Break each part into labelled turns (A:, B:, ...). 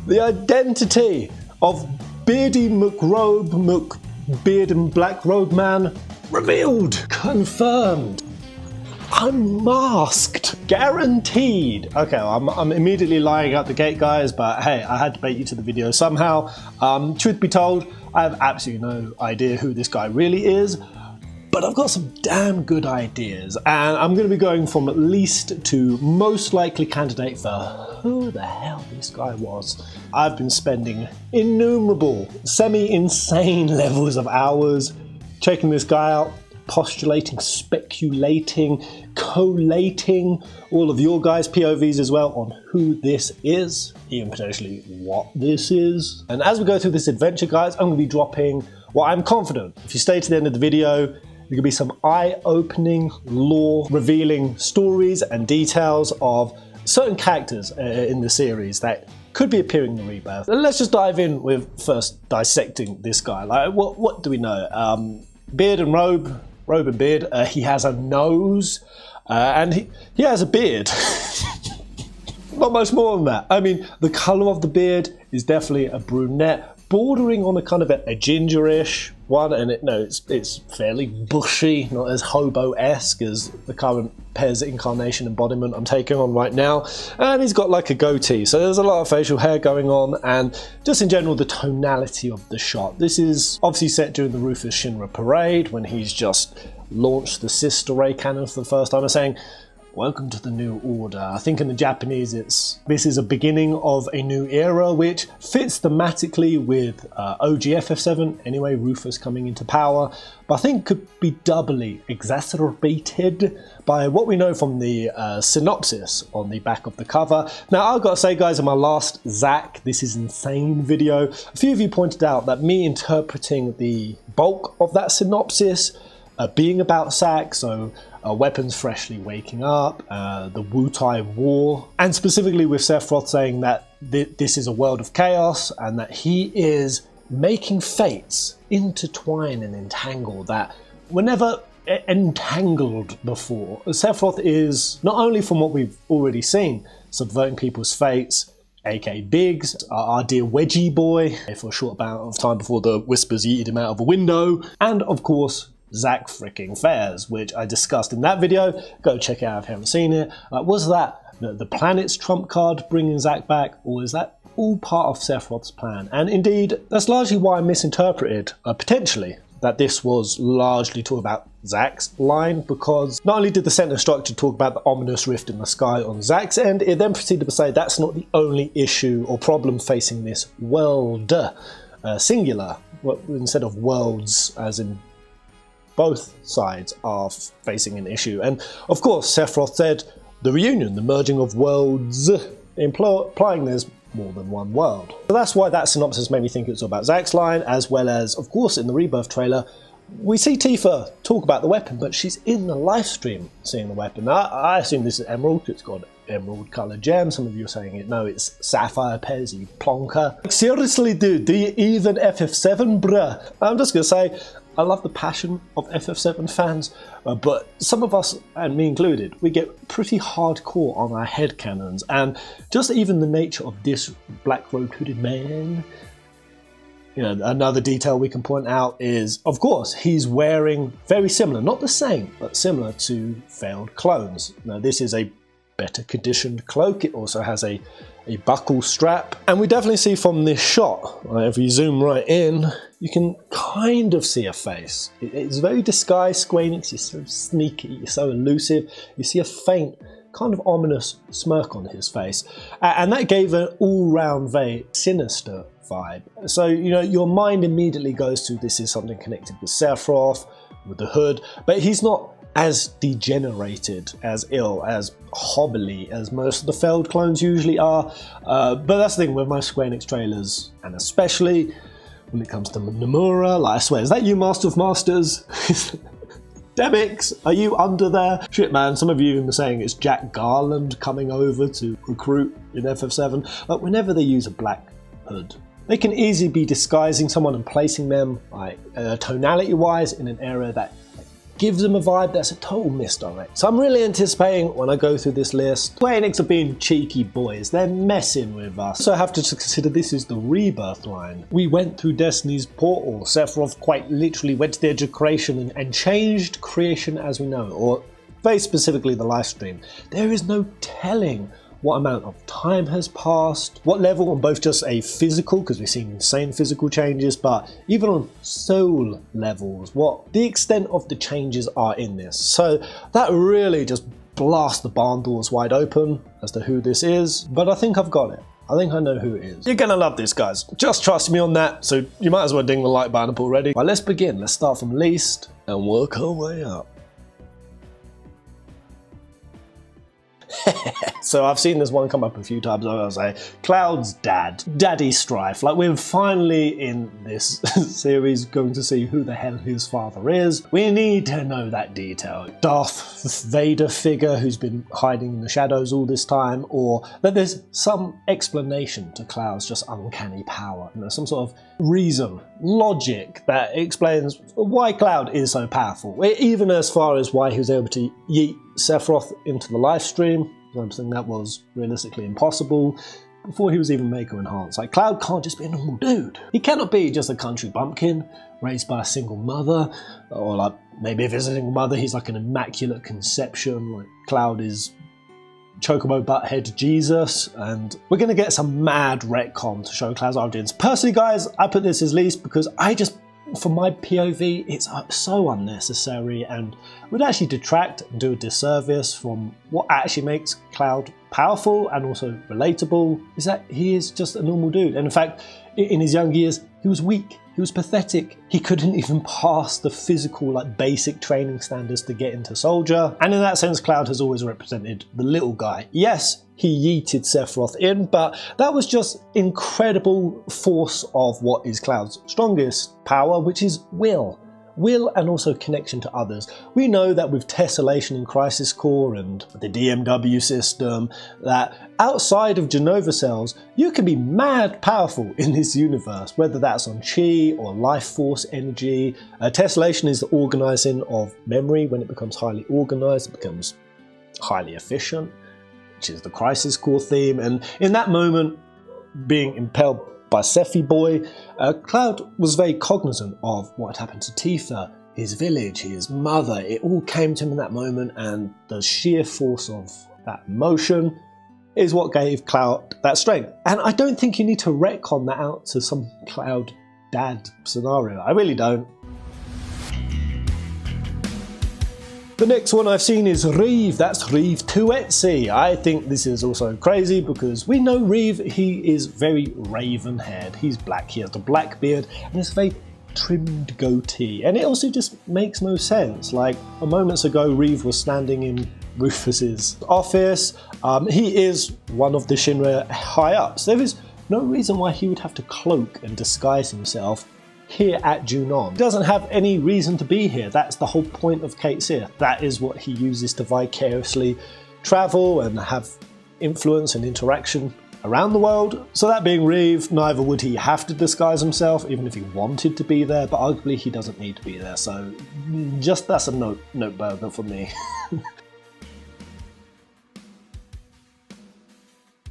A: The identity of Beardy McRobe McBeard and Black Robe Man revealed, confirmed, unmasked, guaranteed. Okay, I'm immediately lying out the gate, guys, but hey, I had to bait you to the video somehow. Truth be told, I have absolutely no idea who this guy really is, but I've got some damn good ideas, and I'm going to be going from least to most likely candidate for who the hell this guy was. I've been spending innumerable, semi-insane levels of hours checking this guy out, postulating, speculating, collating all of your guys' POVs as well on who this is, even potentially what this is. And as we go through this adventure, guys, I'm going to be dropping what I'm confident, if you stay to the end of the video, there could be some eye-opening, lore-revealing stories and details of certain characters in the series that could be appearing in the Rebirth. Let's just dive in with first dissecting this guy. Like, what do we know? Beard and Robe and Beard. He has a nose, and he has a beard. Not much more than that. I mean, the colour of the beard is definitely a brunette, bordering on a kind of a gingerish one, and it's fairly bushy, not as hobo-esque as the current Pez incarnation embodiment I'm taking on right now. And he's got like a goatee, so there's a lot of facial hair going on, and just in general the tonality of the shot. This is obviously set during the Rufus Shinra parade when he's just launched the sister ray cannon for the first time and saying, "Welcome to the new order." I think in the Japanese this is a beginning of a new era, which fits thematically with OG FF7, anyway, Rufus coming into power, but I think could be doubly exacerbated by what we know from the synopsis on the back of the cover. Now, I've got to say, guys, in my last Zack, this is insane video, a few of you pointed out that me interpreting the bulk of that synopsis being about Zack, so weapons freshly waking up, the Wutai War, and specifically with Sephiroth saying that this is a world of chaos and that he is making fates intertwine and entangle that were never entangled before. Sephiroth is, not only from what we've already seen, subverting people's fates, aka Biggs, our dear Wedgie boy, for a short amount of time before the Whispers yeeted him out of a window, and of course Zack freaking Fairs, which I discussed in that video. Go check it out if you haven't seen it. Was that the planet's trump card bringing Zack back, or is that all part of Sephiroth's plan? And indeed, that's largely why I misinterpreted, potentially, that this was largely talking about Zack's line, because not only did the sentence structure talk about the ominous rift in the sky on Zack's end, it then proceeded to say that's not the only issue or problem facing this world, singular, instead of worlds as in both sides are facing an issue. And of course, Sephiroth said the reunion, the merging of worlds, implying there's more than one world. So that's why that synopsis made me think it's all about Zack's line, as well as, of course, in the Rebirth trailer, we see Tifa talk about the weapon, but she's in the live stream seeing the weapon. Now, I assume this is emerald, it's got emerald coloured gem. Some of you are saying it, no, it's sapphire, Pez, you plonker. Seriously, dude, do you even FF7, bruh? I'm just gonna say, I love the passion of FF7 fans, but some of us, and me included, we get pretty hardcore on our headcanons, and just even the nature of this black-robed hooded man. You know, another detail we can point out is, of course, he's wearing very similar, not the same, but similar to failed clones. Now, this is a better conditioned cloak. It also has a buckle strap, and we definitely see from this shot, right, if we zoom right in, you can kind of see a face. It's very disguised, Squanix, you're so sneaky, you're so elusive, you see a faint, kind of ominous smirk on his face, and that gave an all-round very sinister vibe. So, you know, your mind immediately goes to this is something connected with Sephiroth, with the hood, but he's not as degenerated, as ill, as hobbly as most of the failed clones usually are. But that's the thing with most Square Enix trailers, and especially when it comes to Nomura. Like, I swear, is that you, Master of Masters? Demix, are you under there? Shit, man, some of you even saying it's Jack Garland coming over to recruit in FF7. Like, whenever they use a black hood, they can easily be disguising someone and placing them, like, tonality-wise in an area that gives him a vibe that's a total misdirect. So I'm really anticipating when I go through this list. Square Enix are being cheeky boys, they're messing with us. So I have to consider this is the Rebirth line. We went through Destiny's portal. Sephiroth quite literally went to the edge of creation and changed creation as we know it, or very specifically the live stream. There is no telling what amount of time has passed, what level on both just a physical, because we've seen insane physical changes, but even on soul levels, what the extent of the changes are in this. So that really just blasts the barn doors wide open as to who this is, but I think I've got it. I think I know who it is. You're gonna love this, guys. Just trust me on that, so you might as well ding the like button up already. Right, let's begin. Let's start from least and work our way up. So I've seen this one come up a few times. I was like, Cloud's dad, Daddy Strife. Like, we're finally in this series going to see who the hell his father is. We need to know that detail. Darth Vader figure who's been hiding in the shadows all this time, or that there's some explanation to Cloud's just uncanny power. You know, some sort of reason, logic that explains why Cloud is so powerful. Even as far as why he was able to yeet Sephiroth into the live stream, something that was realistically impossible before he was even Maker enhanced. Like, Cloud can't just be a normal dude. He cannot be just a country bumpkin raised by a single mother, or like maybe if it's a single mother, he's like an immaculate conception. Like, Cloud is Chocobo Butthead Jesus, and we're gonna get some mad retcon to show Cloud's origins. Personally, guys, I put this as least because for my POV, it's so unnecessary and would actually detract and do a disservice from what actually makes Cloud powerful and also relatable, is that he is just a normal dude. And in fact, in his young years, he was weak, he was pathetic. He couldn't even pass the physical, like, basic training standards to get into Soldier. And in that sense, Cloud has always represented the little guy. Yes, he yeeted Sephiroth in, but that was just incredible force of what is Cloud's strongest power, which is will. Will and also connection to others. We know that with tessellation in Crisis Core and the DMW system, that outside of Genova cells, you can be mad powerful in this universe, whether that's on chi or life force energy. Tessellation is the organising of memory. When it becomes highly organised, it becomes highly efficient, which is the Crisis Core theme. And in that moment, being impelled by Sephi Boy, Cloud was very cognizant of what had happened to Tifa, his village, his mother. It all came to him in that moment, and the sheer force of that emotion is what gave Cloud that strength. And I don't think you need to retcon that out to some Cloud dad scenario. I really don't. The next one I've seen is Reeve. That's Reeve to Etsy. I think this is also crazy because we know Reeve, he is very raven haired. He's black, he has the black beard and this very trimmed goatee. And it also just makes no sense. Like, moments ago, Reeve was standing in Rufus's office. He is one of the Shinra high ups. There is no reason why he would have to cloak and disguise himself here at Junon. He doesn't have any reason to be here. That's the whole point of Cait Sith. That is what he uses to vicariously travel and have influence and interaction around the world. So that being Reeve, neither would he have to disguise himself, even if he wanted to be there, but arguably he doesn't need to be there. So just that's a note burger for me.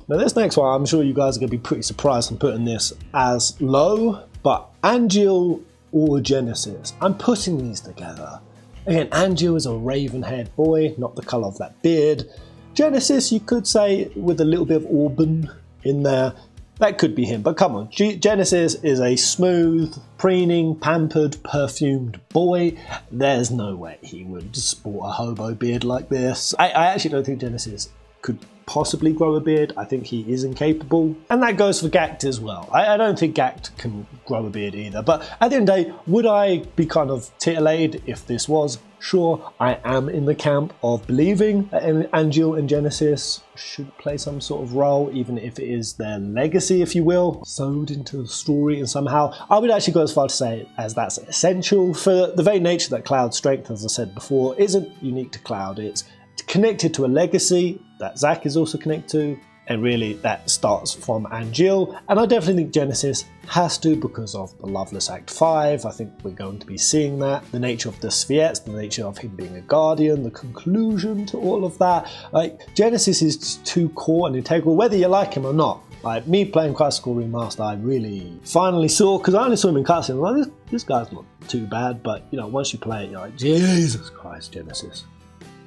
A: Now this next one, I'm sure you guys are going to be pretty surprised I'm putting this as low, but Angeal or Genesis, I'm putting these together. Again, Angeal is a raven-haired boy, not the colour of that beard. Genesis, you could say, with a little bit of auburn in there, that could be him. But come on, Genesis is a smooth, preening, pampered, perfumed boy. There's no way he would sport a hobo beard like this. I actually don't think Genesis could possibly grow a beard. I think he is incapable. And that goes for Gact as well. I don't think Gact can grow a beard either. But at the end of the day, would I be kind of titillated if this was? Sure, I am in the camp of believing that Angeal and Genesis should play some sort of role, even if it is their legacy, if you will, sewed into the story, and somehow I would actually go as far to say as that's essential for the very nature that Cloud's strength, as I said before, isn't unique to Cloud. It's connected to a legacy that Zack is also connected to, And really that starts from Angeal, and I definitely think Genesis has to because of the Loveless Act 5. I think we're going to be seeing that. The nature of the Spheres, the nature of him being a guardian, the conclusion to all of that. Like, Genesis is just too core and integral, whether you like him or not. Like, me playing Classical Remaster, I really finally saw, because I only saw him in cutscenes, like, this guy's not too bad, but you know, once you play it, you're like, Jesus Christ, Genesis.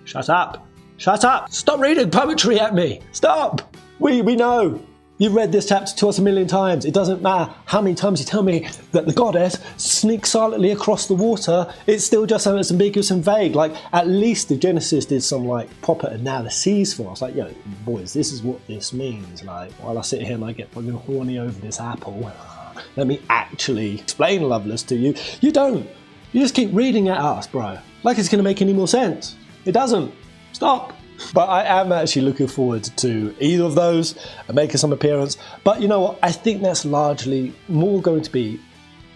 A: Shut up. Shut up. Stop reading poetry at me. Stop. We know. You've read this chapter to us a million times. It doesn't matter how many times you tell me that the goddess sneaks silently across the water. It still just sounds ambiguous and vague. Like, at least the Genesis did some like proper analyses for us. Like, yo, boys, this is what this means. Like, while I sit here and I get fucking horny over this apple, let me actually explain Loveless to you. You don't. You just keep reading at us, bro. Like it's going to make any more sense. It doesn't. Stop. But I am actually looking forward to either of those and making some appearance. But you know what? I think that's largely more going to be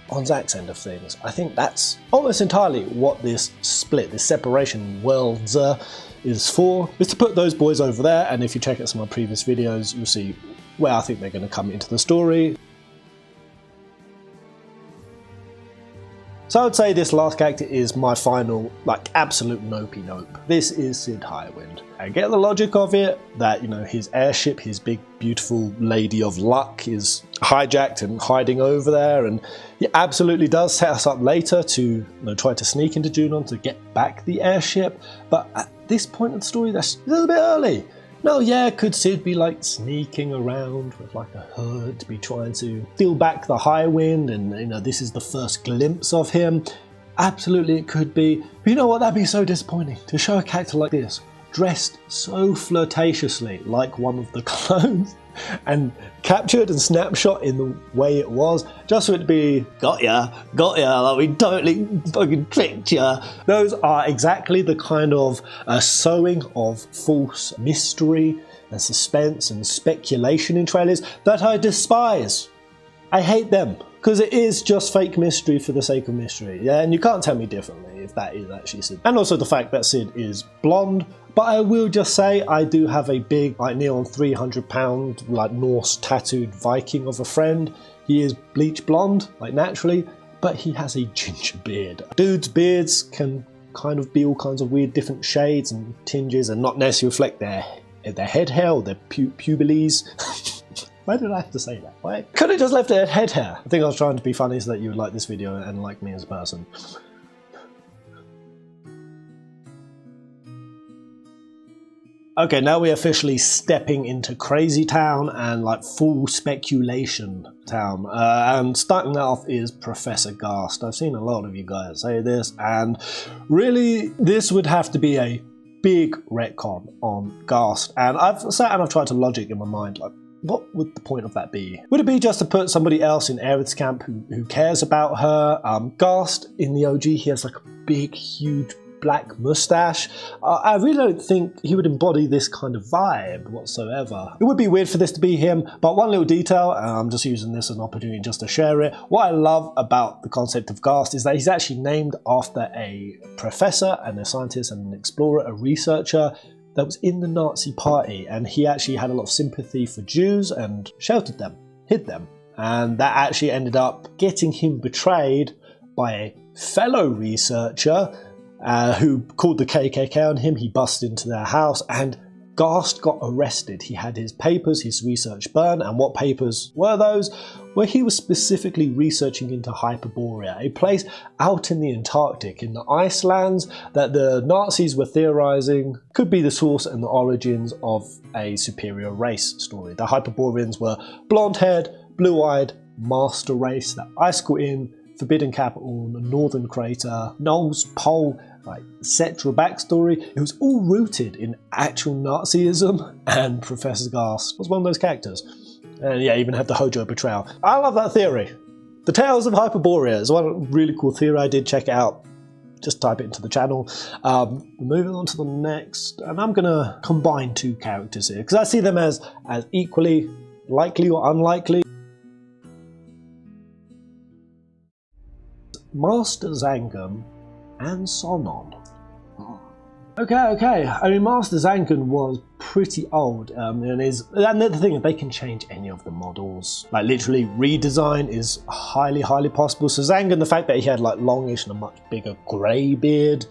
A: on Zach's end of things. I think that's almost entirely what this split, this separation worlds is for. Is to put those boys over there, and if you check out some of my previous videos, you'll see where I think they're going to come into the story. So I would say this last character is my final, like, absolute nopey nope. This is Sid High Wind. I get the logic of it, that, you know, his airship, his big, beautiful Lady of Luck is hijacked and hiding over there, and he absolutely does set us up later to, you know, try to sneak into Junon to get back the airship, but at this point in the story, that's a little bit early. No, yeah, could Sid be like sneaking around with like a hood to be trying to steal back the High Wind, and you know, this is the first glimpse of him? Absolutely it could be. But you know what, that'd be so disappointing to show a character like this, dressed so flirtatiously like one of the clones, and captured and snapshot in the way it was, just for it to be, got ya, like we totally fucking tricked ya. Those are exactly the kind of sowing of false mystery and suspense and speculation in trailers that I despise. I hate them, because it is just fake mystery for the sake of mystery, yeah, and you can't tell me differently if that is actually Sid. And also the fact that Sid is blonde. But I will just say I do have a big, like, near on 300-pound, like, Norse tattooed Viking of a friend. He is bleach blonde, like, naturally, but he has a ginger beard. Dudes' beards can kind of be all kinds of weird different shades and tinges and not necessarily reflect their head hair or their pubiles. Why did I have to say that? Why? Could have just left it at head hair. I think I was trying to be funny so that you would like this video and like me as a person. Okay, now we're officially stepping into Crazy Town and like full speculation town. And starting that off is Professor Garst. I've seen a lot of you guys say this, and really this would have to be a big retcon on Garst. And I've sat and I've tried to logic in my mind, like, what would the point of that be? Would it be just to put somebody else in Aerith's camp who cares about her? Garst in the OG, he has like a big, huge black mustache. I really don't think he would embody this kind of vibe whatsoever. It would be weird for this to be him, but one little detail, and I'm just using this as an opportunity just to share it, what I love about the concept of Garst is that he's actually named after a professor and a scientist and an explorer, a researcher that was in the Nazi party, and he actually had a lot of sympathy for Jews and sheltered them, hid them, and that actually ended up getting him betrayed by a fellow researcher who called the KKK on him. He busted into their house and Garst got arrested. He had his papers, his research burned, and what papers were those? Well, he was specifically researching into Hyperborea, a place out in the Antarctic, in the Icelands, that the Nazis were theorizing could be the source and the origins of a superior race story. The Hyperboreans were blonde-haired, blue-eyed, master race, the icicle in, forbidden capital, the northern crater, Knowles Pole, like etc. backstory. It was all rooted in actual Nazism, and Professor Garst was one of those characters. And yeah, even had the Hojo betrayal. I love that theory. The Tales of Hyperborea is one really cool theory. I did check it out. Just type it into the channel. Moving on to the next, and I'm gonna combine two characters here because I see them as equally likely or unlikely. Master Zangon and Sonon. Okay. I mean, Master Zangon was pretty old, and the thing is, they can change any of the models. Like, literally, redesign is highly possible. So Zangon, the fact that he had like longish and a much bigger grey beard,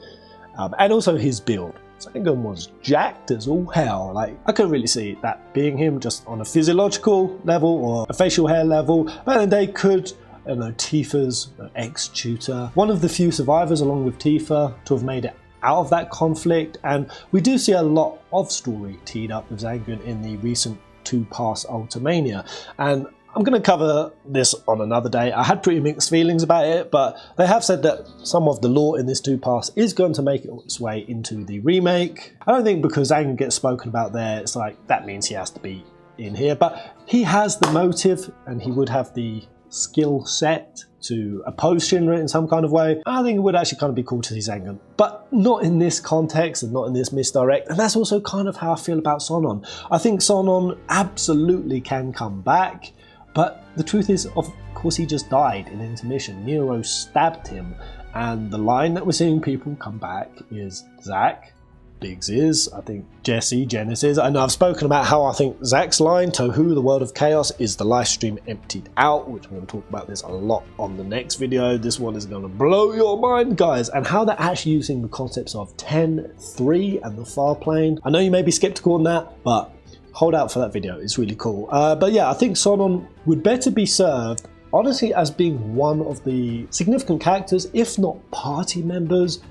A: and also his build. Zangon was jacked as all hell. Like, I couldn't really see that being him just on a physiological level or a facial hair level. But then they could, I don't know, Tifa's ex-tutor, one of the few survivors along with Tifa to have made it out of that conflict. And we do see a lot of story teed up with Zangon in the recent 2-pass Ultimania. And I'm going to cover this on another day. I had pretty mixed feelings about it, but they have said that some of the lore in this 2-pass is going to make its way into the remake. I don't think because Zangon gets spoken about there, it's like, that means he has to be in here. But he has the motive, and he would have the skill set to oppose Shinra in some kind of way. I think it would actually kind of be cool to see Zangon, but not in this context and not in this misdirect. And that's also kind of how I feel about Sonon. I think Sonon absolutely can come back, but the truth is, of course, he just died in intermission. Nero stabbed him, and the line that we're seeing people come back is Zack, Biggs is, I think Jesse, Genesis. I know I've spoken about how I think Zack's line, Tohu, the world of chaos, is the live stream emptied out, which I'm going to talk about this a lot on the next video. This one is going to blow your mind, guys, and how they're actually using the concepts of 10, 3, and the far plane. I know you may be skeptical on that, but hold out for that video, it's really cool. But yeah, I think Sonon would better be served, honestly, as being one of the significant characters, if not party members,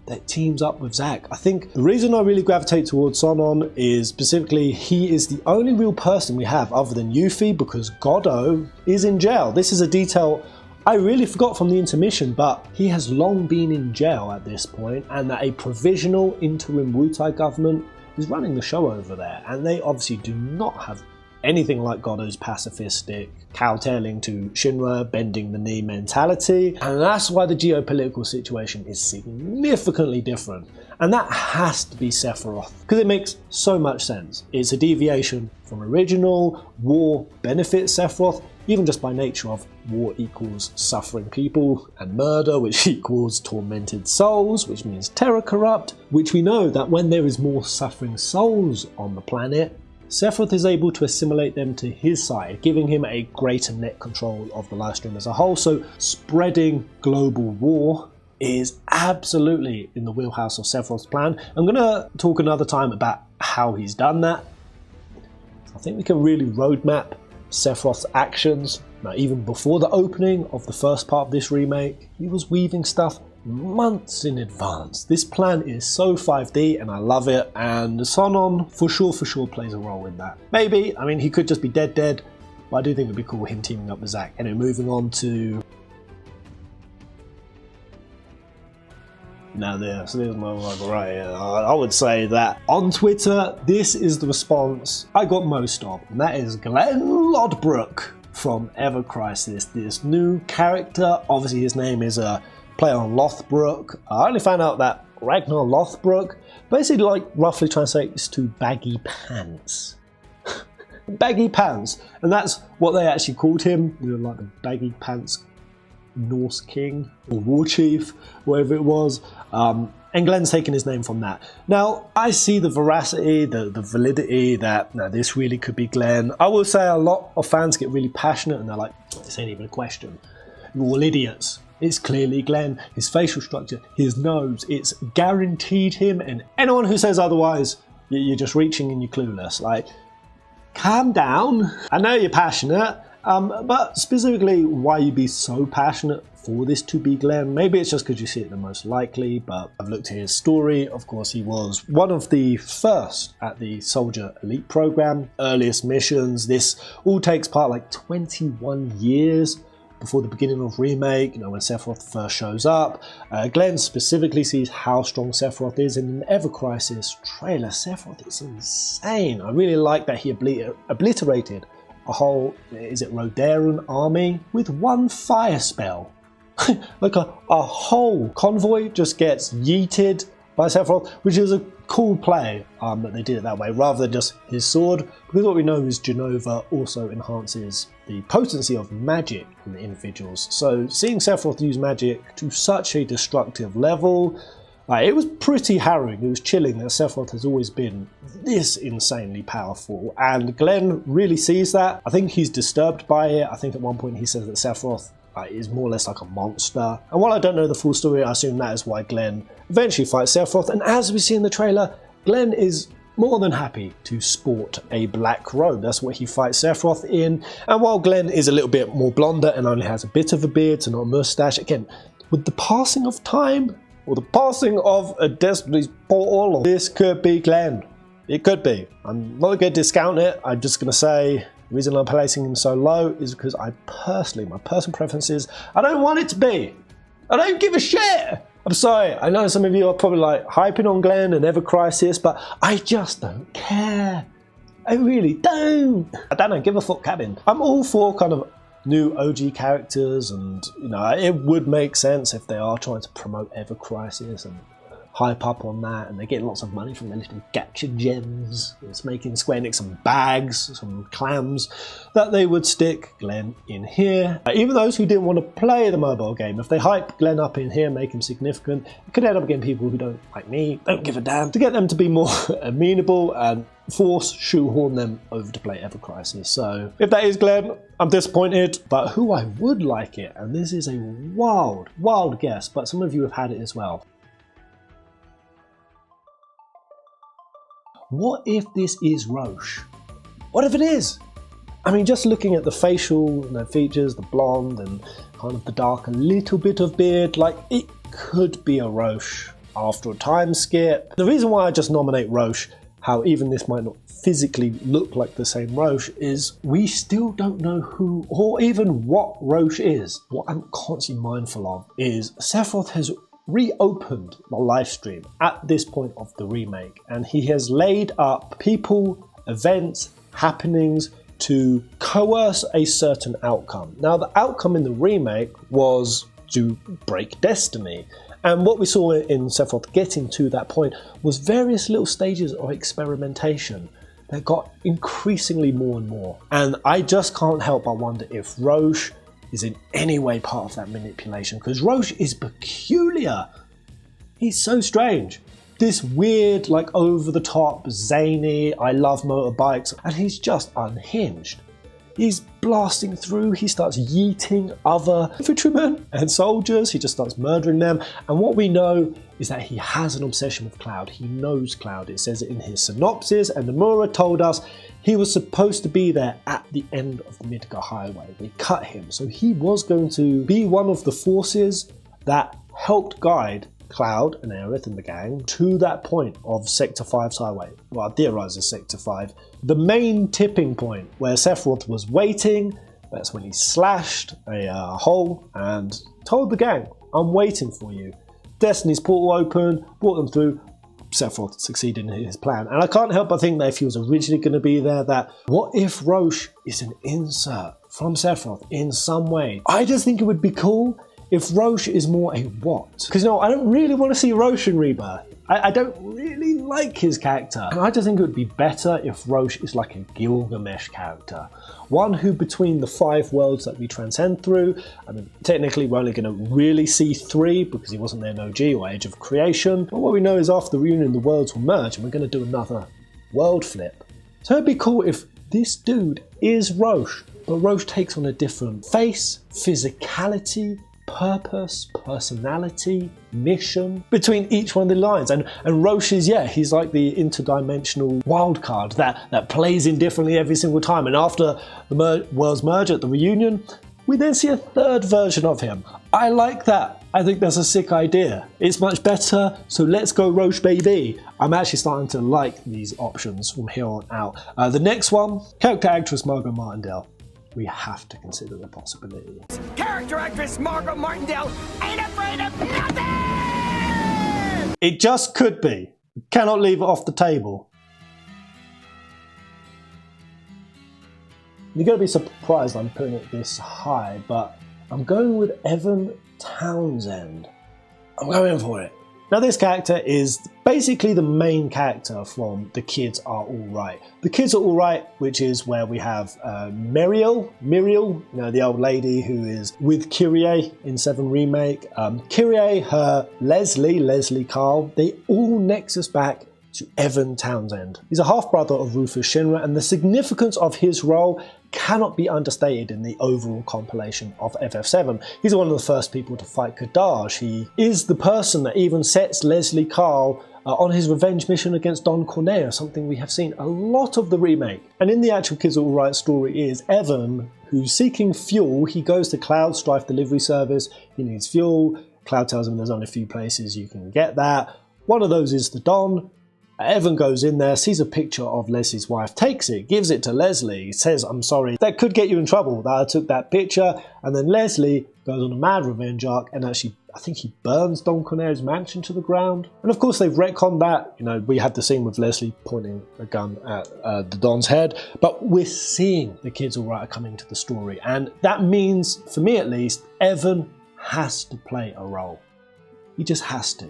A: that teams up with Zack. I think the reason I really gravitate towards Sonon is specifically he is the only real person we have other than Yuffie, because Goddo is in jail. This is a detail I really forgot from the intermission, but he has long been in jail at this point, and that a provisional interim Wutai government is running the show over there, and they obviously do not have anything like Goddo's pacifistic, kowtowing to Shinra, bending the knee mentality, and that's why the geopolitical situation is significantly different. And that has to be Sephiroth, because it makes so much sense. It's a deviation from original. War benefits Sephiroth, even just by nature of war equals suffering people, and murder, which equals tormented souls, which means terror corrupt, which we know that when there is more suffering souls on the planet, Sephiroth is able to assimilate them to his side, giving him a greater net control of the live stream as a whole. So spreading global war is absolutely in the wheelhouse of Sephiroth's plan. I'm going to talk another time about how he's done that. I think we can really roadmap Sephiroth's actions. Now, even before the opening of the first part of this remake, he was weaving stuff months in advance. This plan is so 5D and I love it, and Sonon for sure plays a role in that. Maybe, I mean, he could just be dead, but I do think it'd be cool him teaming up with Zack. Anyway, moving on to now there's my one right here. I would say that on Twitter, this is the response I got most of, and that is Glenn Lodbrok from Ever Crisis, this new character. Obviously his name is a play on Lothbrok. I only found out that Ragnar Lothbrok basically like roughly translates to baggy pants. Baggy pants, and that's what they actually called him. You know, like the baggy pants Norse king or war chief, whatever it was. And Glenn's taken his name from that. Now, I see the veracity, the validity that this really could be Glenn. I will say a lot of fans get really passionate and they're like, this ain't even a question. You're all idiots. It's clearly Glenn, his facial structure, his nose, it's guaranteed him, and anyone who says otherwise, you're just reaching and you're clueless. Like, calm down. I know you're passionate, but specifically why you be so passionate for this to be Glenn. Maybe it's just because you see it the most likely, but I've looked at his story. Of course, he was one of the first at the Soldier Elite program, earliest missions. This all takes part like 21 years before the beginning of Remake, you know, when Sephiroth first shows up. Glenn specifically sees how strong Sephiroth is, and in the Ever Crisis trailer, Sephiroth is insane. I really like that he obliterated a whole, is it Rodaran army with one fire spell. Like a whole convoy just gets yeeted by Sephiroth, which is a cool play that they did it that way rather than just his sword, because what we know is Genova also enhances the potency of magic in the individuals. So seeing Sephiroth use magic to such a destructive level, Like, it was pretty harrowing, it was chilling that Sephiroth has always been this insanely powerful, and Glenn really sees that. I think he's disturbed by it. I think at one point he says that Sephiroth is more or less like a monster. And while I don't know the full story, I assume that is why Glenn eventually fights Sephiroth. And as we see in the trailer, Glenn is more than happy to sport a black robe. That's what he fights Sephiroth in. And while Glenn is a little bit more blonder and only has a bit of a beard, so not a mustache, again, with the passing of time, or the passing of a Destiny's portal, this could be Glenn. It could be. I'm not going to discount it. I'm just going to say the reason I'm placing him so low is because my personal preference is, I don't want it to be. I don't give a shit. I'm sorry. I know some of you are probably like hyping on Glenn and Ever Crisis, but I just don't care. I really don't. I don't give a fuck cabin. I'm all for kind of new OG characters, and you know, it would make sense if they are trying to promote Ever Crisis and hype up on that, and they get lots of money from their little gacha gems. It's making Square Enix some bags, some clams, that they would stick Glenn in here. Even those who didn't want to play the mobile game, if they hype Glenn up in here, make him significant, it could end up getting people who don't like me, don't give a damn, to get them to be more amenable and shoehorn them over to play Ever Crisis. So if that is Glenn, I'm disappointed, but who I would like it, and this is a wild guess, but some of you have had it as well. What if this is Roche? What if it is? I mean, just looking at the facial features, the blonde and kind of the dark, a little bit of beard, like it could be a Roche after a time skip. The reason why I just nominate Roche, how even this might not physically look like the same Roche, is we still don't know who or even what Roche is. What I'm constantly mindful of is Sephiroth has reopened the live stream at this point of the remake, and he has laid up people, events, happenings to coerce a certain outcome. Now, the outcome in the remake was to break destiny, and what we saw in Sephiroth getting to that point was various little stages of experimentation that got increasingly more and more. And I just can't help but wonder if Roche is in any way part of that manipulation, because Roche is peculiar. He's so strange. This weird, like over-the-top, zany, I love motorbikes, and he's just unhinged. He's blasting through, he starts yeeting other infantrymen and soldiers, he just starts murdering them, and what we know is that he has an obsession with Cloud. He knows Cloud, it says it in his synopsis, and Nomura told us he was supposed to be there at the end of the Midgar Highway. They cut him, so he was going to be one of the forces that helped guide Cloud and Aerith and the gang to that point of Sector 5's highway. Well, I theorise as Sector 5. The main tipping point where Sephiroth was waiting, that's when he slashed a hole and told the gang, I'm waiting for you. Destiny's portal opened, brought them through. Sephiroth succeeded in his plan. And I can't help but think that if he was originally going to be there, that what if Roche is an insert from Sephiroth in some way? I just think it would be cool if Roche is more a what. Because, you know, I don't really want to see Roche in Rebirth. I don't really like his character. And I just think it would be better if Roche is like a Gilgamesh character. One who, between the 5 worlds that we transcend through, I mean, technically we're only going to really see 3 because he wasn't there in OG or Age of Creation. But what we know is after the reunion, the worlds will merge and we're going to do another world flip. So it'd be cool if this dude is Roche, but Roche takes on a different face, physicality, purpose, personality, mission between each one of the lines. And Roche is, yeah, he's like the interdimensional wildcard that plays in differently every single time. And after the worlds merge at the reunion, we then see a third version of him. I like that. I think that's a sick idea. It's much better, so let's go Roche, baby. I'm actually starting to like these options from here on out. The next one, character actress Margot Martindale. We have to consider the possibility.
B: Character actress Margot Martindale ain't afraid of nothing!
A: It just could be. Cannot leave it off the table. You're going to be surprised I'm putting it this high, but I'm going with Evan Townsend. I'm going for it. Now this character is basically the main character from The Kids Are Alright. The Kids Are Alright, which is where we have Muriel, you know, the old lady who is with Kyrie in 7 Remake. Kyrie, her Leslie Carl, they all nexus back to Evan Townsend. He's a half-brother of Rufus Shinra, and the significance of his role cannot be understated in the overall compilation of FF7. He's one of the first people to fight Kadaj. He is the person that even sets Leslie Carl on his revenge mission against Don Corneo, something we have seen a lot of the remake. And in the actual Kids Are Alright story is Evan, who's seeking fuel. He goes to Cloud's Strife delivery service. He needs fuel. Cloud tells him there's only a few places you can get that. One of those is the Don. Evan goes in there, sees a picture of Leslie's wife, takes it, gives it to Leslie, says, "I'm sorry, that could get you in trouble that I took that picture." And then Leslie goes on a mad revenge arc and actually, I think he burns Don Corneo's mansion to the ground. And of course they've retconned that. You know, we had the scene with Leslie pointing a gun at the Don's head, but we're seeing the Kids All Right coming to the story. And that means, for me at least, Evan has to play a role. He just has to.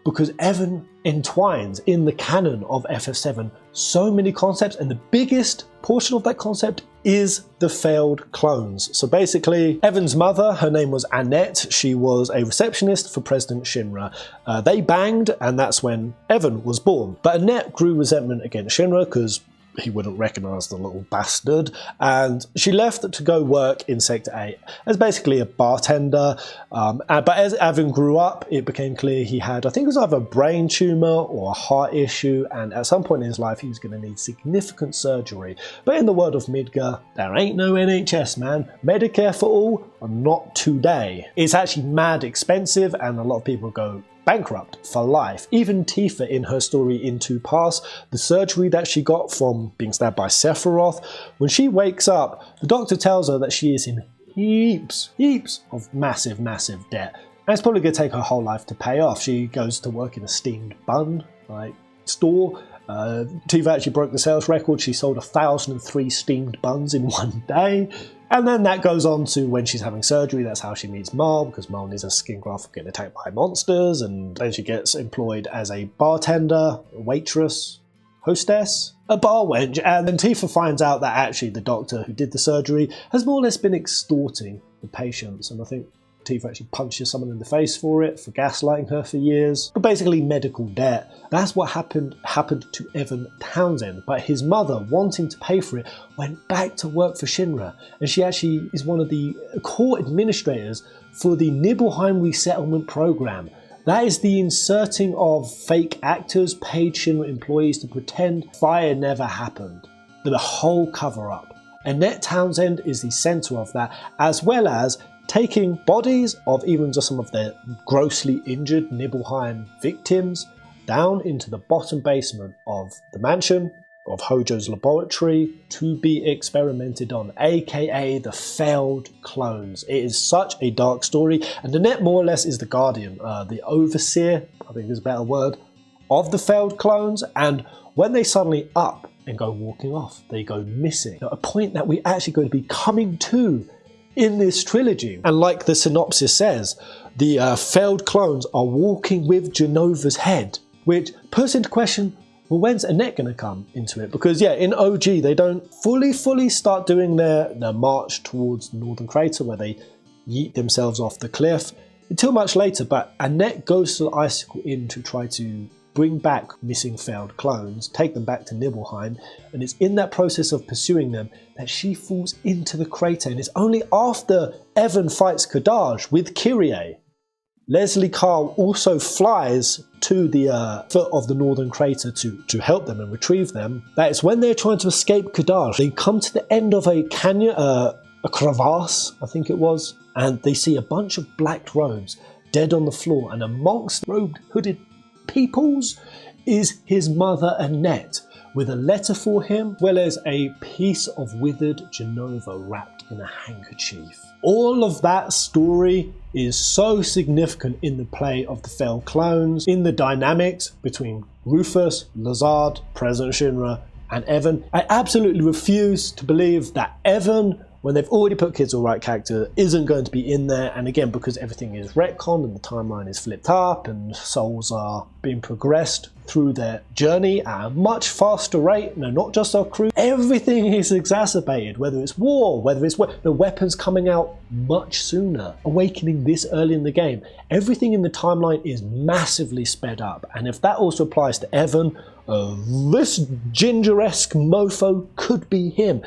A: Because Evan entwines in the canon of FF7 so many concepts, and the biggest portion of that concept is the failed clones. So basically, Evan's mother, her name was Annette, she was a receptionist for President Shinra. They banged, and that's when Evan was born. But Annette grew resentment against Shinra because he wouldn't recognise the little bastard, and she left to go work in Sector 8 as basically a bartender. But as Evan grew up, it became clear he had, I think it was either a brain tumour or a heart issue, and at some point in his life he was going to need significant surgery. But in the world of Midgar, there ain't no NHS, man. Medicare for all, not today. It's actually mad expensive, and a lot of people go bankrupt for life. Even Tifa in her story in 2 Pass, the surgery that she got from being stabbed by Sephiroth, when she wakes up, the doctor tells her that she is in heaps of massive debt. And it's probably going to take her whole life to pay off. She goes to work in a steamed bun store. Tifa actually broke the sales record. She sold 1,003 steamed buns in one day. And then that goes on to when she's having surgery. That's how she meets Marl, because Marl needs a skin graft for getting attacked by monsters. And then she gets employed as a bartender, a waitress, hostess, a bar wench. And then Tifa finds out that actually the doctor who did the surgery has more or less been extorting the patients. And I think Tifa actually punches someone in the face for it, for gaslighting her for years. But basically medical debt. That's what happened to Evan Townsend. But his mother, wanting to pay for it, went back to work for Shinra. And she actually is one of the core administrators for the Nibelheim Resettlement Program. That is the inserting of fake actors, paid Shinra employees to pretend fire never happened. The whole cover-up. Annette Townsend is the centre of that, as well as taking bodies of even just some of the grossly injured Nibelheim victims down into the bottom basement of the mansion of Hojo's laboratory to be experimented on, aka the failed clones. It is such a dark story, and Annette more or less is the guardian, the overseer, I think is a better word, of the failed clones. And when they suddenly up and go walking off, they go missing, at a point that we actually going to be coming to in this trilogy. And like the synopsis says, the failed clones are walking with Genova's head, which puts into question, well, when's Annette going to come into it? Because yeah, in OG, they don't fully start doing their march towards the Northern Crater where they yeet themselves off the cliff until much later. But Annette goes to the Icicle Inn to try to bring back missing failed clones, take them back to Nibelheim, and it's in that process of pursuing them that she falls into the crater. And it's only after Evan fights Kadaj with Kyrie, Leslie Carl also flies to the foot of the Northern Crater to help them and retrieve them. That is when they're trying to escape Kadaj. They come to the end of a canyon, a crevasse, I think it was, and they see a bunch of black robes dead on the floor, and amongst the robed, hooded peoples is his mother Annette, with a letter for him, as well as a piece of withered Genova wrapped in a handkerchief. All of that story is so significant in the play of the failed clones, in the dynamics between Rufus, Lazard, President Shinra, and Evan. I absolutely refuse to believe that Evan when they've already put Kids All Right character isn't going to be in there, and again because everything is retconned and the timeline is flipped up and souls are being progressed through their journey at a much faster rate. No, not just our crew, everything is exacerbated, whether it's war, whether it's the weapons coming out much sooner, awakening this early in the game. Everything in the timeline is massively sped up, and if that also applies to Evan, this ginger-esque mofo could be him.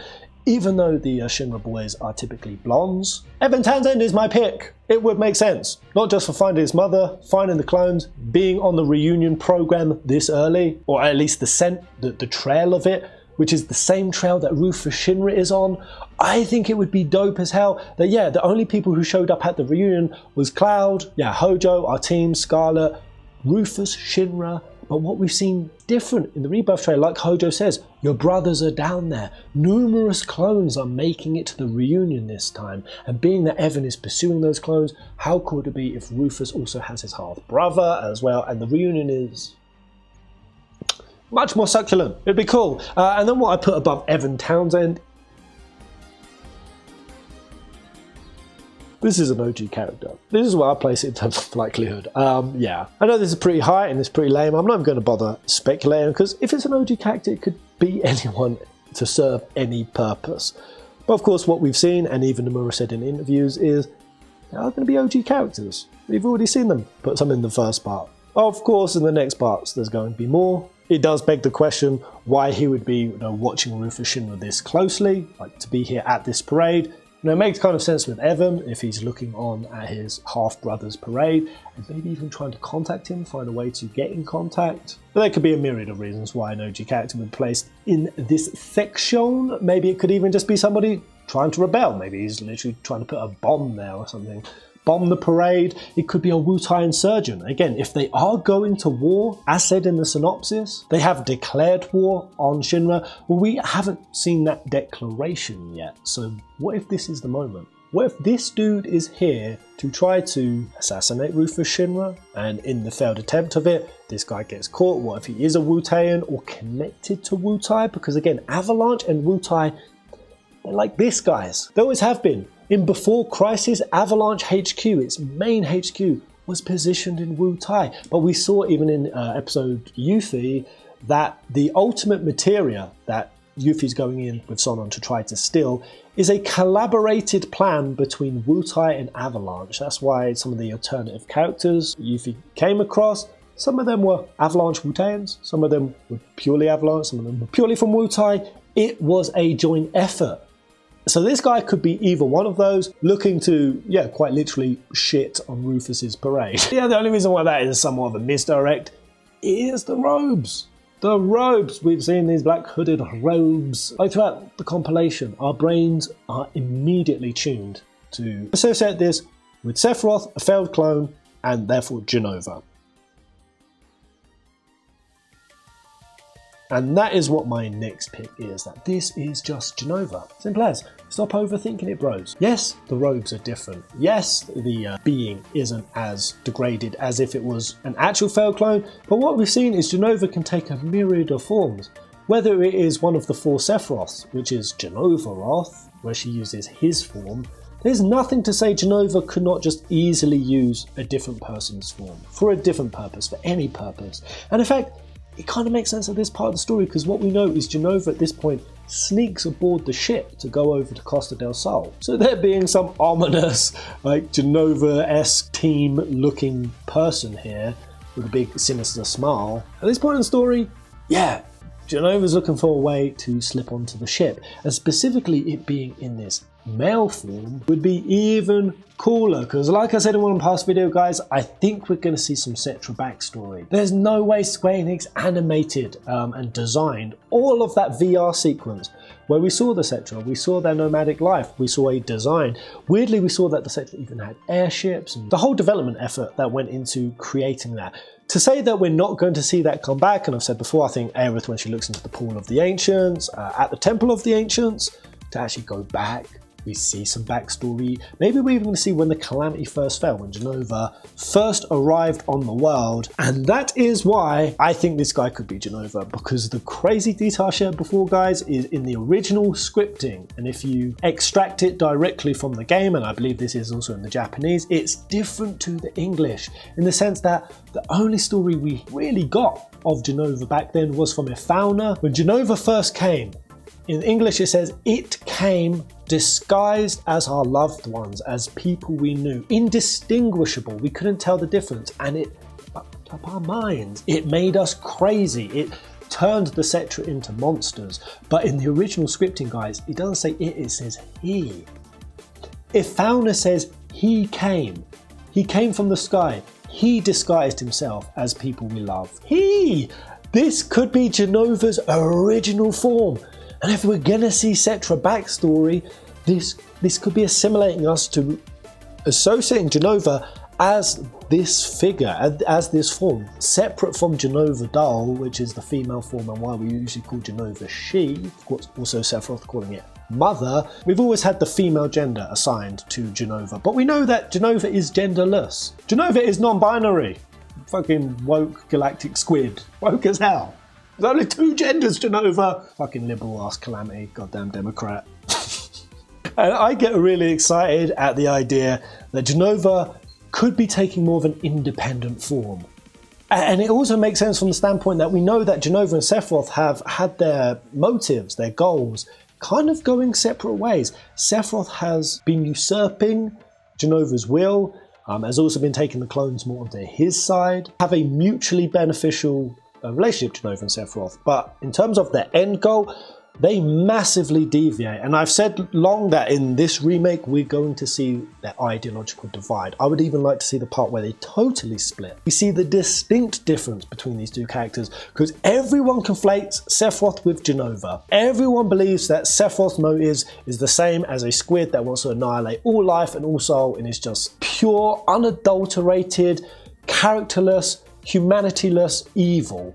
A: Even though the Shinra boys are typically blondes, Evan Townsend is my pick. It would make sense. Not just for finding his mother, finding the clones, being on the reunion program this early, or at least the trail of it, which is the same trail that Rufus Shinra is on. I think it would be dope as hell that, yeah, the only people who showed up at the reunion was Cloud, yeah, Hojo, our team, Scarlet, Rufus, Shinra. But what we've seen different in the Rebirth trailer, like Hojo says, your brothers are down there. Numerous clones are making it to the reunion this time. And being that Evan is pursuing those clones, how cool would it be if Rufus also has his half brother as well? And the reunion is much more succulent. It'd be cool. And then what I put above Evan Townsend, this is an OG character. This is where I place it in terms of likelihood. Yeah, I know this is pretty high and it's pretty lame. I'm not even going to bother speculating because if it's an OG character, it could be anyone to serve any purpose. But of course, what we've seen, and even Nomura said in interviews, is there are going to be OG characters. We've already seen them put some in the first part. Of course, in the next parts, there's going to be more. It does beg the question why he would be watching Rufus Shinra this closely, like to be here at this parade. It makes kind of sense with Evan if he's looking on at his half-brother's parade and maybe even trying to contact him, find a way to get in contact. But there could be a myriad of reasons why an OG character would be placed in this section. Maybe it could even just be somebody trying to rebel. Maybe he's literally trying to put a bomb there or something. Bomb the parade. It could be a Wutai insurgent. Again, if they are going to war, as said in the synopsis, they have declared war on Shinra. Well, we haven't seen that declaration yet. So what if this is the moment? What if this dude is here to try to assassinate Rufus Shinra, and in the failed attempt of it, this guy gets caught? What if he is a Wutaian or connected to Wutai? Because again, Avalanche and Wutai, they're like this, guys. They always have been. In Before Crisis, Avalanche HQ, its main HQ, was positioned in Wutai. But we saw even in episode Yuffie that the ultimate materia that Yuffie's going in with Sonon to try to steal is a collaborated plan between Wutai and Avalanche. That's why some of the alternative characters Yuffie came across, some of them were Avalanche Wutaians, some of them were purely Avalanche, some of them were purely from Wutai. It was a joint effort. So this guy could be either one of those, looking to, yeah, quite literally shit on Rufus's parade. Yeah, the only reason why that is somewhat of a misdirect is the robes. The robes. We've seen these black hooded robes. Like throughout the compilation, our brains are immediately tuned to associate this with Sephiroth, a failed clone, and therefore Genova. And that is what my next pick is, that this is just Genova. Simple as. Stop overthinking it, bros. Yes, the robes are different. Yes, the being isn't as degraded as if it was an actual failed clone, but what we've seen is Genova can take a myriad of forms. Whether it is one of the 4 Sephiroths, which is Genova-Roth, where she uses his form, there's nothing to say Genova could not just easily use a different person's form for a different purpose, for any purpose. And in fact, it kind of makes sense at this part of the story because what we know is Genova at this point sneaks aboard the ship to go over to Costa del Sol. So there being some ominous, like Genova-esque team-looking person here with a big sinister smile. At this point in the story, yeah, Genova's looking for a way to slip onto the ship, and specifically it being in this male form would be even cooler, because like I said in one of the past video, guys, I think we're going to see some Cetra backstory. There's no way Square Enix animated and designed all of that VR sequence where we saw the Cetra, we saw their nomadic life, we saw a design. Weirdly, we saw that the Cetra even had airships and the whole development effort that went into creating that. To say that we're not going to see that come back, and I've said before, I think Aerith, when she looks into the Pool of the Ancients, at the Temple of the Ancients, to actually go back We see some backstory. Maybe we're even going to see when the calamity first fell, when Genova first arrived on the world. And that is why I think this guy could be Genova, because the crazy detail I shared before, guys, is in the original scripting. And if you extract it directly from the game, and I believe this is also in the Japanese, it's different to the English in the sense that the only story we really got of Genova back then was from a fauna. When Genova first came, in English it says, it came disguised as our loved ones, as people we knew, indistinguishable. We couldn't tell the difference, and it fucked up our minds. It made us crazy. It turned the Cetra into monsters. But in the original scripting, guys, it doesn't say it says he. If fauna says he came from the sky, he disguised himself as people we love. This could be Genova's original form. And if we're gonna see Cetra backstory, this could be assimilating us to associating Genova as this figure, as this form, separate from Genova doll, which is the female form and why we usually call Genova she, also Sephiroth calling it mother. We've always had the female gender assigned to Genova, but we know that Genova is genderless. Genova is non-binary. Fucking woke galactic squid. Woke as hell. There's only 2 genders, Genova. Fucking liberal ass calamity, goddamn Democrat. And I get really excited at the idea that Genova could be taking more of an independent form. And it also makes sense from the standpoint that we know that Genova and Sephiroth have had their motives, their goals, kind of going separate ways. Sephiroth has been usurping Genova's will, has also been taking the clones more onto his side, have a mutually beneficial relationship, Genova and Sephiroth. But in terms of their end goal, they massively deviate. And I've said long that in this remake, we're going to see their ideological divide. I would even like to see the part where they totally split. We see the distinct difference between these 2 characters because everyone conflates Sephiroth with Genova. Everyone believes that Sephiroth's motives is the same as a squid that wants to annihilate all life and all soul and is just pure, unadulterated, characterless, humanityless evil.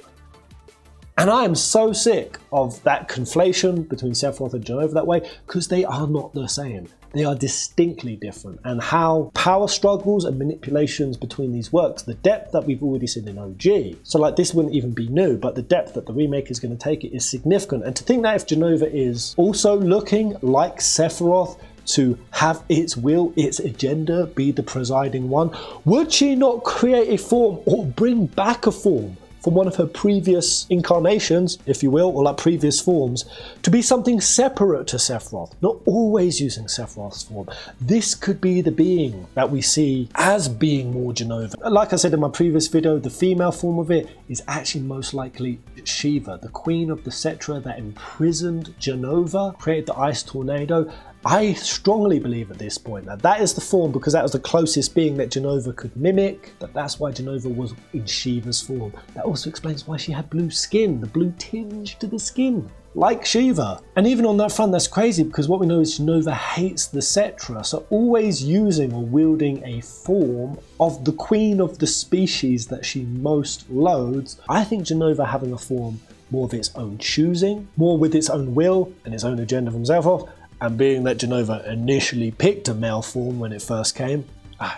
A: And I am so sick of that conflation between Sephiroth and Genova that way, because they are not the same. They are distinctly different. And how power struggles and manipulations between these works, the depth that we've already seen in OG, so like this wouldn't even be new, but the depth that the remake is going to take it is significant. And to think that if Genova is also looking like Sephiroth, to have its will, its agenda be the presiding one, would she not create a form or bring back a form from one of her previous incarnations, if you will, or like previous forms, to be something separate to Sephiroth, not always using Sephiroth's form? This could be the being that we see as being more Genova. Like I said in my previous video, the female form of it is actually most likely Shiva, the queen of the Cetra that imprisoned Genova, created the ice tornado. I strongly believe at this point that that is the form because that was the closest being that Genova could mimic, that's why Genova was in Shiva's form. That also explains why she had blue skin, the blue tinge to the skin, like Shiva. And even on that front, that's crazy because what we know is Genova hates the Cetra, so always using or wielding a form of the queen of the species that she most loathes. I think Genova having a form more of its own choosing, more with its own will and its own agenda from Sephiroth, and being that Genova initially picked a male form when it first came,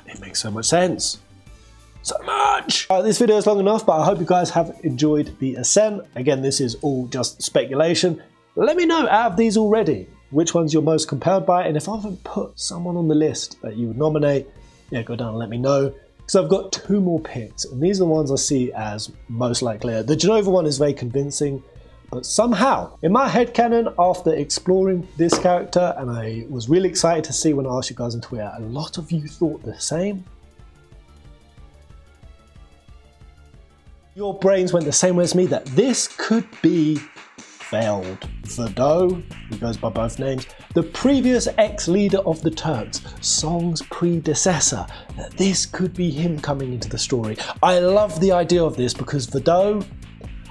A: it makes so much sense. So much! This video is long enough, but I hope you guys have enjoyed the Ascent. Again, this is all just speculation. Let me know out of these already, which ones you're most compelled by, and if I haven't put someone on the list that you would nominate, yeah, go down and let me know. Because I've got 2 more picks, and these are the ones I see as most likely. The Genova one is very convincing, but somehow, in my headcanon, after exploring this character, and I was really excited to see when I asked you guys on Twitter, a lot of you thought the same. Your brains went the same way as me, that this could be failed. Vado, he goes by both names, the previous ex-leader of the Turks, Song's predecessor, that this could be him coming into the story. I love the idea of this because Vado,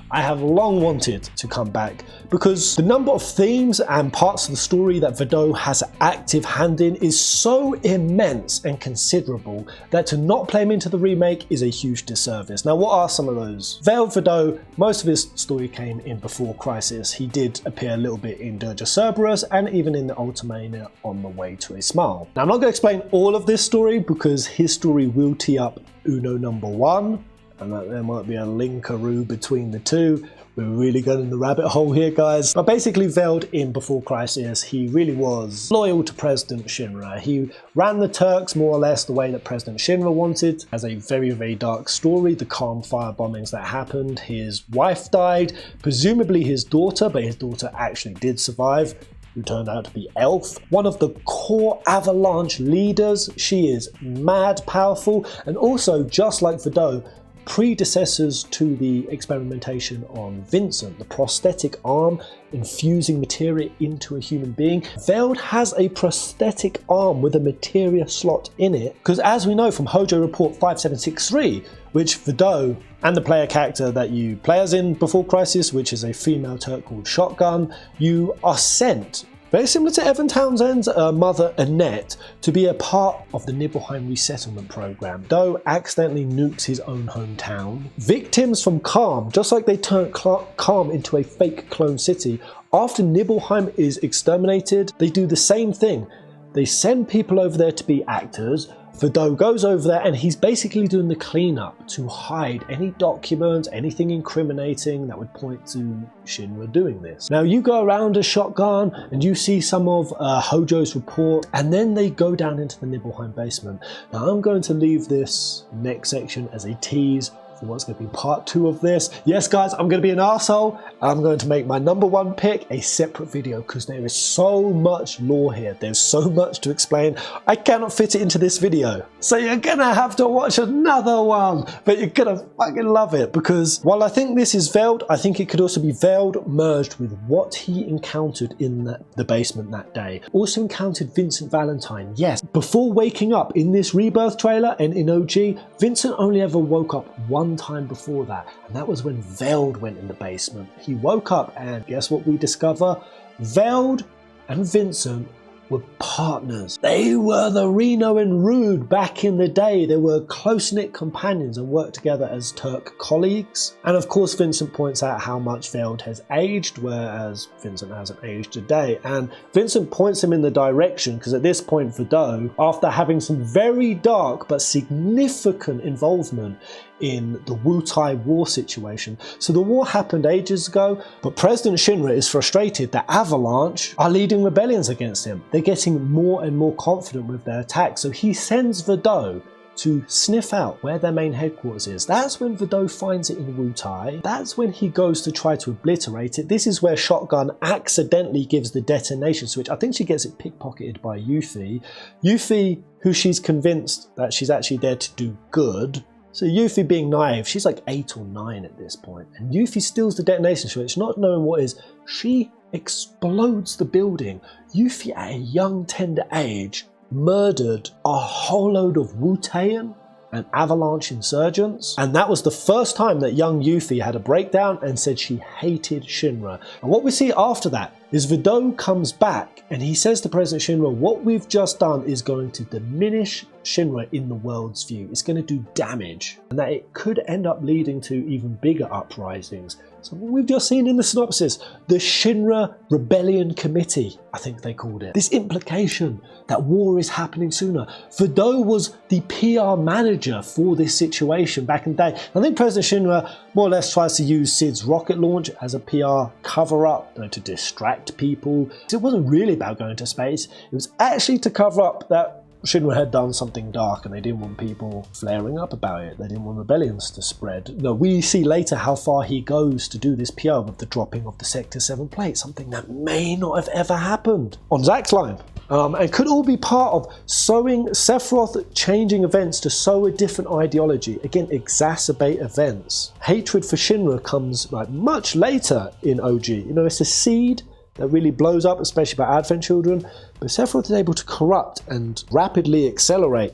A: I have long wanted to come back because the number of themes and parts of the story that Vado has an active hand in is so immense and considerable that to not play him into the remake is a huge disservice. Now, what are some of those? Veiled Vado, most of his story came in Before Crisis. He did appear a little bit in Dirge of Cerberus and even in the Ultimania On the Way to a Smile. Now, I'm not going to explain all of this story because his story will tee up Uno number 1, and that there might be a linkaroo between the two. We're really going in the rabbit hole here, guys. But basically, Veiled in Before Crisis, he really was loyal to President Shinra. He ran the Turks more or less the way that President Shinra wanted, as a very, very dark story. The Calm Fire bombings that happened, his wife died, presumably his daughter, but his daughter actually did survive, who turned out to be Elf. One of the core Avalanche leaders. She is mad powerful, and also, just like Vado, predecessors to the experimentation on Vincent, the prosthetic arm infusing materia into a human being. Veiled has a prosthetic arm with a materia slot in it, because as we know from Hojo Report 5763, which Vado and the player character that you play as in Before Crisis, which is a female Turk called Shotgun, you are sent, very similar to Evan Townsend's mother Annette, to be a part of the Nibelheim resettlement program. Vado accidentally nukes his own hometown. Victims from Calm, just like they turned Calm into a fake clone city, after Nibelheim is exterminated, they do the same thing. They send people over there to be actors. Vado goes over there and he's basically doing the cleanup to hide any documents, anything incriminating that would point to Shinra doing this. Now, you go around a Shotgun and you see some of Hojo's report, and then they go down into the Nibelheim basement. Now, I'm going to leave this next section as a tease for what's going to be part 2 of this. Yes, guys, I'm going to be an arsehole. I'm going to make my number 1 pick a separate video because there is so much lore here. There's so much to explain. I cannot fit it into this video. So you're going to have to watch another one, but you're going to fucking love it because while I think this is Veiled, I think it could also be Veiled merged with what he encountered in the basement that day. Also encountered Vincent Valentine. Yes, before waking up in this Rebirth trailer and in OG, Vincent only ever woke up one time before that, and that was when Veiled went in the basement. He woke up and guess what we discover? Veiled and Vincent were partners. They were the Reno and Rude back in the day. They were close-knit companions and worked together as Turk colleagues. And of course, Vincent points out how much Veiled has aged, whereas Vincent hasn't aged a day. And Vincent points him in the direction, because at this point, Vado, after having some very dark but significant involvement in the Wutai war situation. So the war happened ages ago, but President Shinra is frustrated that Avalanche are leading rebellions against him. They're getting more and more confident with their attacks, so he sends Vado to sniff out where their main headquarters is. That's when Vado finds it in Wutai. That's when he goes to try to obliterate it. This is where Shotgun accidentally gives the detonation switch. I think she gets it pickpocketed by Yuffie. Yuffie, who she's convinced that she's actually there to do good. So Yuffie, being naive, she's like 8 or 9 at this point, and Yuffie steals the detonation switch, not knowing what is. She explodes the building. Yuffie, at a young, tender age, murdered a whole load of Wu-Taian and Avalanche insurgents, and that was the first time that young Yuffie had a breakdown and said she hated Shinra. And what we see after that is Vado comes back and he says to President Shinra, what we've just done is going to diminish Shinra in the world's view. It's going to do damage, and that it could end up leading to even bigger uprisings. So what we've just seen in the synopsis, the Shinra Rebellion Committee, I think they called it. This implication that war is happening sooner. Vado was the PR manager for this situation back in the day. I think President Shinra more or less tries to use Sid's rocket launch as a PR cover-up, to distract people. It wasn't really about going to space. It was actually to cover up that Shinra had done something dark and they didn't want people flaring up about it. They didn't want rebellions to spread. No, we see later how far he goes to do this PR with the dropping of the Sector 7 plate, something that may not have ever happened on Zack's line. And could all be part of sowing Sephiroth changing events to sow a different ideology. Again, exacerbate events. Hatred for Shinra comes like much later in OG. It's a seed that really blows up, especially by Advent Children. But Sephiroth is able to corrupt and rapidly accelerate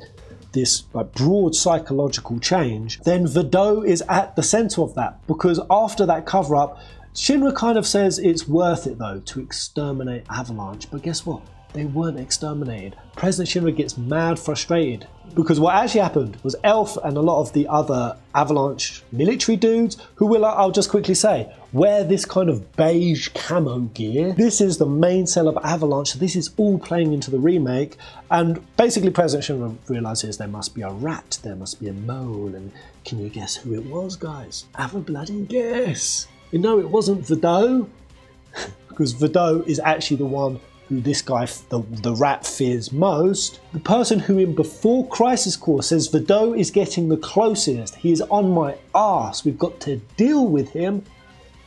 A: this like broad psychological change, then Vado is at the center of that, because after that cover up, Shinra kind of says it's worth it though to exterminate Avalanche, but guess what? They weren't exterminated. President Shinra gets mad frustrated because what actually happened was Elf and a lot of the other Avalanche military dudes, who will, I'll just quickly say, wear this kind of beige camo gear. This is the main cell of Avalanche, so this is all playing into the remake, and basically President Shinra realizes there must be a rat, there must be a mole, and can you guess who it was, guys? Have a bloody guess. You know it wasn't Vado, because Vado is actually the one who this guy, the rat, fears most. The person who in Before Crisis Core says Vado is getting the closest, he is on my arse, we've got to deal with him.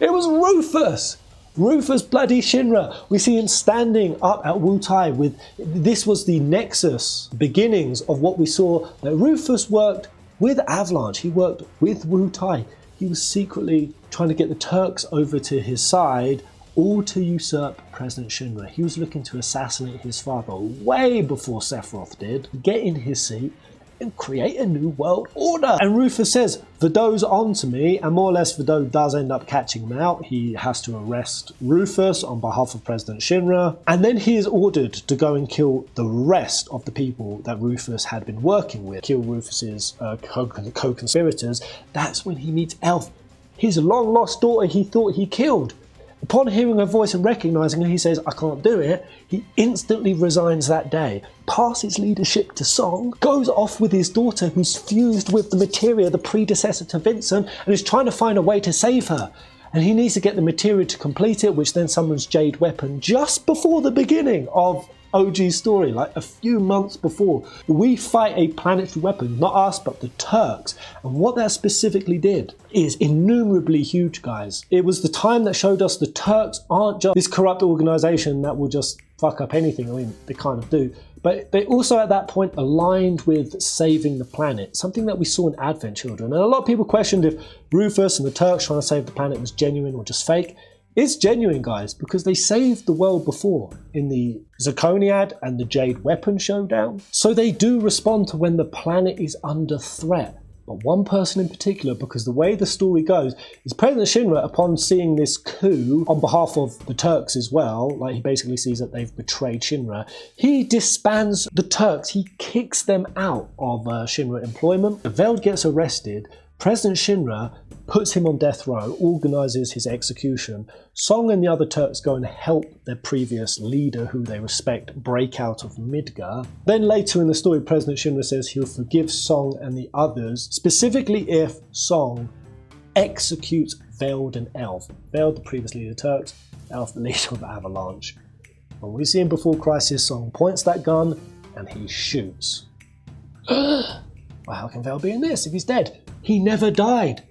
A: It was Rufus! Rufus bloody Shinra. We see him standing up at Wutai with, this was the nexus, beginnings of what we saw, that Rufus worked with Avalanche, he worked with Wutai. He was secretly trying to get the Turks over to his side, all to usurp President Shinra. He was looking to assassinate his father way before Sephiroth did, get in his seat, and create a new world order. And Rufus says, Vado's on to me, and more or less Vado does end up catching him out. He has to arrest Rufus on behalf of President Shinra, and then he is ordered to go and kill the rest of the people that Rufus had been working with, kill Rufus's co-conspirators. That's when he meets Elf, his long-lost daughter he thought he killed. Upon hearing her voice and recognising her, he says, I can't do it. He instantly resigns that day, passes leadership to Song, goes off with his daughter who's fused with the materia, the predecessor to Vincent, and is trying to find a way to save her. And he needs to get the materia to complete it, which then summons Jade Weapon just before the beginning of OG's story, like a few months before. We fight a planetary weapon, not us, but the Turks. And what that specifically did is innumerably huge, guys. It was the time that showed us the Turks aren't just this corrupt organization that will just fuck up anything. I mean, they kind of do. But they also at that point aligned with saving the planet, something that we saw in Advent Children. And a lot of people questioned if Rufus and the Turks trying to save the planet was genuine or just fake. It's genuine, guys, because they saved the world before in the Zirconiad and the Jade Weapon showdown. So they do respond to when the planet is under threat. But one person in particular, because the way the story goes, is President Shinra, upon seeing this coup on behalf of the Turks as well, like he basically sees that they've betrayed Shinra, he disbands the Turks, he kicks them out of Shinra employment. Veld gets arrested. President Shinra puts him on death row, organises his execution. Song and the other Turks go and help their previous leader, who they respect, break out of Midgar. Then later in the story, President Shinra says he'll forgive Song and the others, specifically if Song executes Veld and Elf. Veld, the previous leader of the Turks, Elf, the leader of Avalanche. When we see him Before Crisis, Song points that gun and he shoots. Well, how can Veld be in this if he's dead? He never died.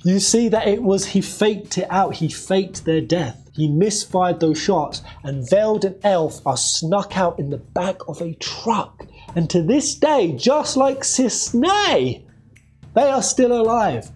A: You see that it was, he faked it out, he faked their death. He misfired those shots, and Veld and Elf are snuck out in the back of a truck. And to this day, just like Cisne, they are still alive.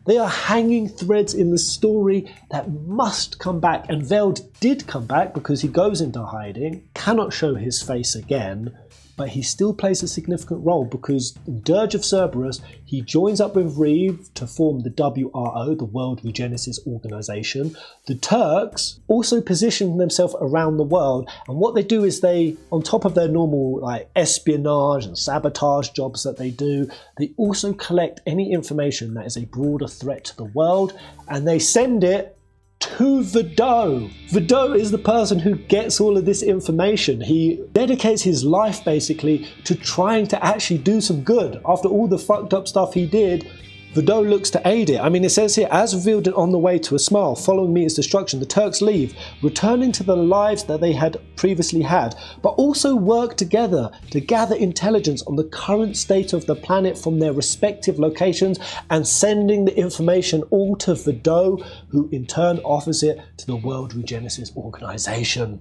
A: They are hanging threads in the story that must come back. And Veld did come back because he goes into hiding, cannot show his face again, but he still plays a significant role because in Dirge of Cerberus, he joins up with Reeve to form the WRO, the World Regenesis Organization. The Turks also position themselves around the world, and what they do is they, on top of their normal like espionage and sabotage jobs that they do, they also collect any information that is a broader threat to the world, and they send it to Vado. Vado is the person who gets all of this information. He dedicates his life basically to trying to actually do some good. After all the fucked up stuff he did, Vado looks to aid it. I mean, it says here, as revealed on the way to a smile, following Mita's destruction, the Turks leave, returning to the lives that they had previously had, but also work together to gather intelligence on the current state of the planet from their respective locations and sending the information all to Vado, who in turn offers it to the World Regenesis Organization.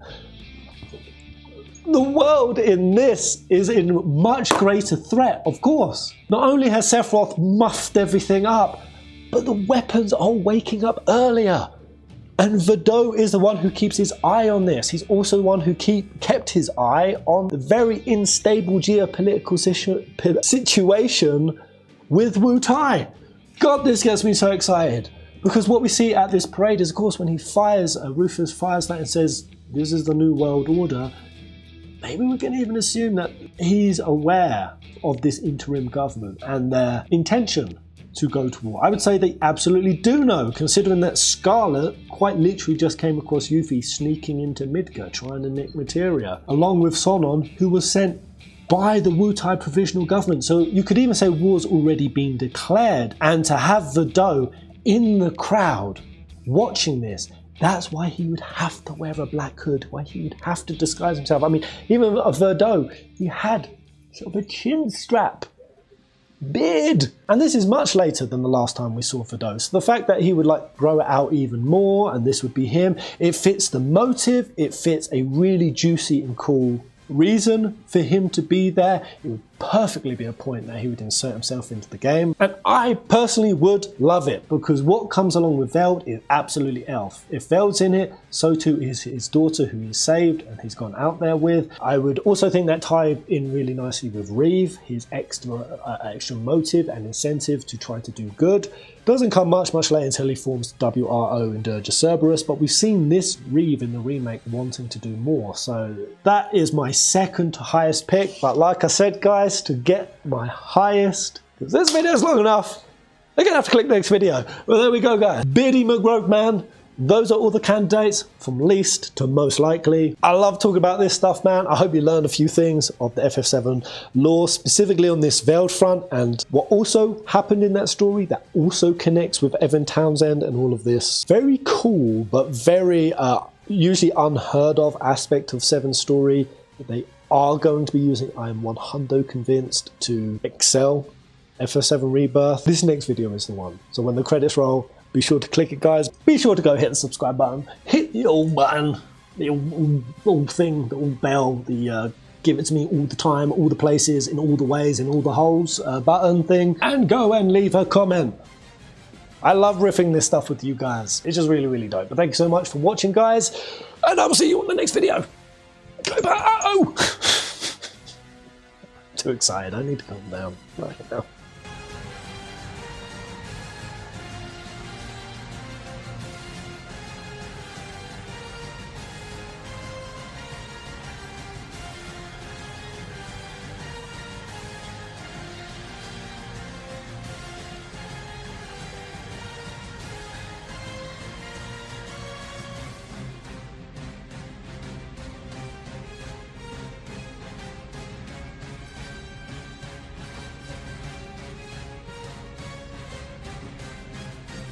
A: The world in this is in much greater threat, of course. Not only has Sephiroth muffed everything up, but the weapons are waking up earlier. And Vado is the one who keeps his eye on this. He's also the one who kept his eye on the very unstable geopolitical situation with Wu Tai. God, this gets me so excited. Because what we see at this parade is, of course, when he fires, Rufus fires that and says, this is the new world order, maybe we can even assume that he's aware of this interim government and their intention to go to war. I would say they absolutely do know, considering that Scarlet quite literally just came across Yuffie sneaking into Midgar trying to nick materia, along with Sonon, who was sent by the Wu Tai provisional government. So you could even say war's already been declared, and to have Vado in the crowd watching this, that's why he would have to wear a black hood, why he would have to disguise himself. I mean, even Vado, he had sort of a chin strap, beard. And this is much later than the last time we saw Vado. So the fact that he would like grow it out even more and this would be him, it fits the motive, it fits a really juicy and cool reason for him to be there. It would perfectly be a point that he would insert himself into the game. And I personally would love it, because what comes along with Veld is absolutely elf. If Veld's in it, so too is his daughter, who he saved and he's gone out there with. I would also think that tied in really nicely with Reeve, his extra motive and incentive to try to do good. Doesn't come much later until he forms WRO in Dirge Cerberus, but we've seen this Reeve in the remake wanting to do more. So that is my second highest pick. But like I said, guys, to get my highest, because this video is long enough, they're gonna have to click the next video. Well, there we go, guys. Beardy McRobe man. Those are all the candidates from least to most likely. I love talking about this stuff, man. I hope you learned a few things of the FF7 lore, specifically on this Veld front, and what also happened in that story that also connects with Evan Townsend and all of this. Very cool, but very usually unheard of aspect of 7's story that they are going to be using, I am 100% convinced, to excel FF7 Rebirth. This next video is the one. So when the credits roll, be sure to click it, guys. Be sure to go hit the subscribe button, hit the old button, the old thing, the old bell, the give it to me all the time, all the places, in all the ways, in all the holes button thing, and go and leave a comment. I love riffing this stuff with you guys. It's just really, really dope. But thank you so much for watching, guys, and I will see you on the next video. Oh! Too excited. I need to calm down right now.